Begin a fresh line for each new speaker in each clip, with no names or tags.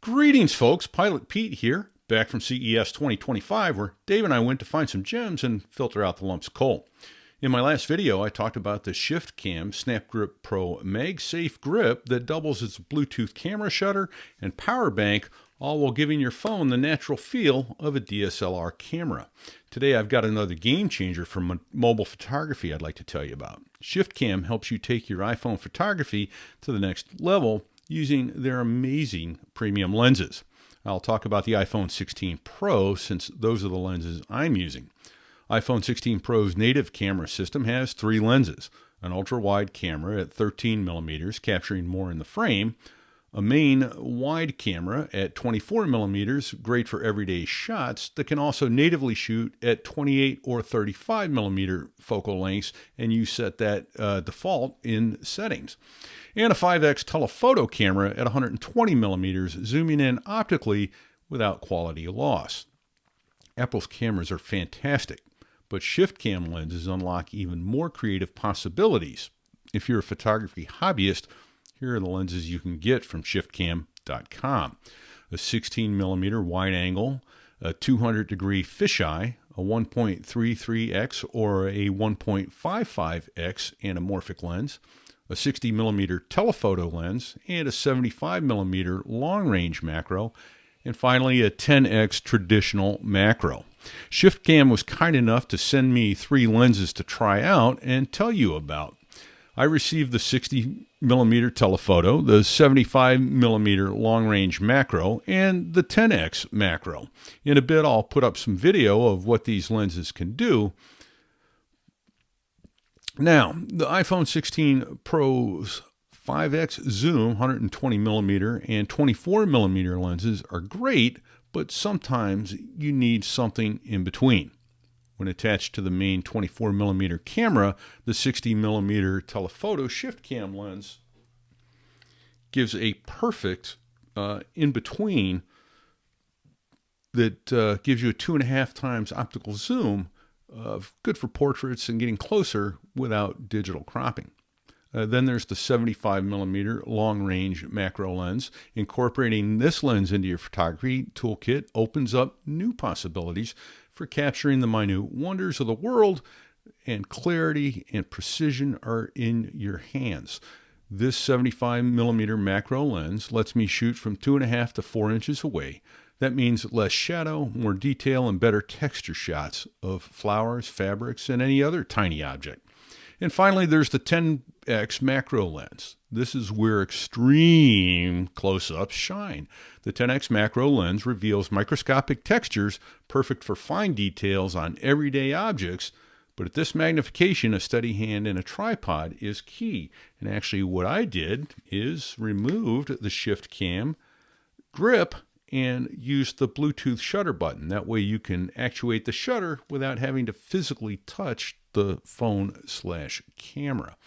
Greetings, folks. Pilot Pete here, back from CES 2025, where Dave and I went to find some gems and filter out the lumps of coal. In my last video, I talked about the ShiftCam Snap Grip Pro MagSafe grip that doubles as a Bluetooth camera shutter and power bank, all while giving your phone the natural feel of a DSLR camera. Today, I've got another game changer for mobile photography I'd like to tell you about. ShiftCam helps you take your iPhone photography to the next level using their amazing premium lenses. I'll talk about the iPhone 16 Pro since those are the lenses I'm using. iPhone 16 Pro's native camera system has three lenses: an ultra-wide camera at 13 millimeters, capturing more in the frame, a main wide camera at 24 millimeters, great for everyday shots, that can also natively shoot at 28 or 35 millimeter focal lengths, and you set that default in settings. And a 5x telephoto camera at 120 millimeters, zooming in optically without quality loss. Apple's cameras are fantastic, but ShiftCam lenses unlock even more creative possibilities. If you're a photography hobbyist, here are the lenses you can get from ShiftCam.com. A 16 millimeter wide angle, a 200 degree fisheye, a 1.33x or a 1.55x anamorphic lens, a 60 millimeter telephoto lens, and a 75 millimeter long range macro, and finally a 10x traditional macro. ShiftCam was kind enough to send me three lenses to try out and tell you about. I received the 60 millimeter telephoto, the 75 millimeter long range macro, and the 10x macro. In a bit, I'll put up some video of what these lenses can do. Now, the iPhone 16 Pro's 5x zoom 120 millimeter and 24 millimeter lenses are great, but sometimes you need something in between. When attached to the main 24 millimeter camera, the 60 millimeter telephoto ShiftCam lens gives a perfect in-between that gives you a 2.5 times optical zoom, good for portraits and getting closer without digital cropping. Then there's the 75 millimeter long range macro lens. Incorporating this lens into your photography toolkit opens up new possibilities for capturing the minute wonders of the world, and clarity and precision are in your hands. This 75 millimeter macro lens lets me shoot from 2.5 to 4 inches away. That means less shadow, more detail, and better texture shots of flowers, fabrics, and any other tiny object. And finally, there's the 10x macro lens. This is where extreme close-ups shine. The 10x macro lens reveals microscopic textures perfect for fine details on everyday objects, but at this magnification, a steady hand and a tripod is key. And actually what I did is removed the ShiftCam grip and used the Bluetooth shutter button. That way you can actuate the shutter without having to physically touch the phone/camera.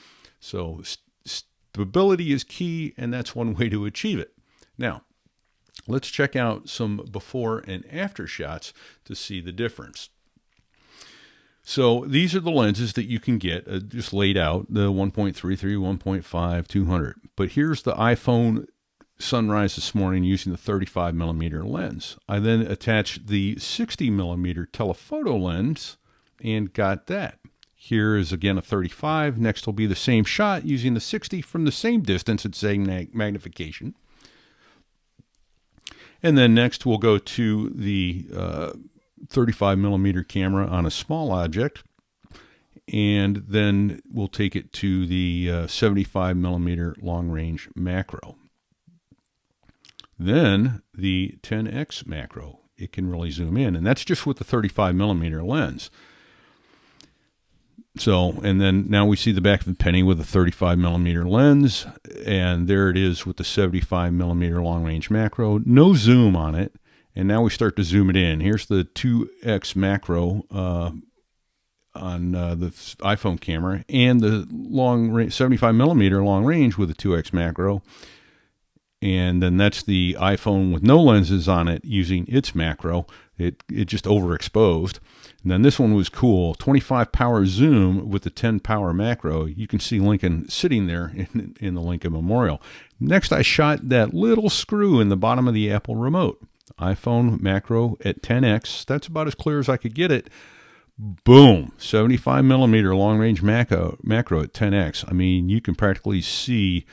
So stability is key, and that's one way to achieve it. Now, let's check out some before and after shots to see the difference. So these are the lenses that you can get just laid out, the 1.33, 1.5, 200. But here's the iPhone sunrise this morning using the 35 millimeter lens. I then attached the 60 millimeter telephoto lens and got that. Here is again a 35. Next will be the same shot using the 60 from the same distance at same magnification. And then next we'll go to the 35 millimeter camera on a small object. And then we'll take it to the 75 millimeter long range macro. Then the 10x macro, it can really zoom in, and that's just with the 35 millimeter lens. So, and then now we see the back of the penny with a 35 millimeter lens, and there it is with the 75 millimeter long range macro. No zoom on it, and now we start to zoom it in. Here's the 2x macro on the iPhone camera, and the long range 75 millimeter long range with a 2x macro. And then that's the iPhone with no lenses on it using its macro. It just overexposed. And then this one was cool, 25 power zoom with the 10 power macro. You can see Lincoln sitting there in the Lincoln Memorial. Next, I shot that little screw in the bottom of the Apple remote. iPhone macro at 10x. That's about as clear as I could get it. Boom, 75 millimeter long range macro at 10x. I mean, you can practically see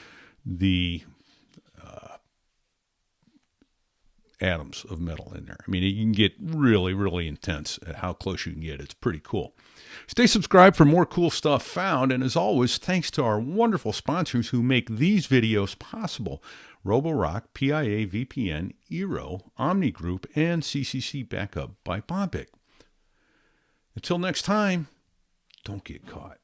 the atoms of metal in there. I mean, you can get really, really intense at how close you can get. It's pretty cool. Stay subscribed for more cool stuff found. And as always, thanks to our wonderful sponsors who make these videos possible. Roborock, PIA, VPN, Eero, Omni Group, and CCC Backup by Bombic. Until next time, don't get caught.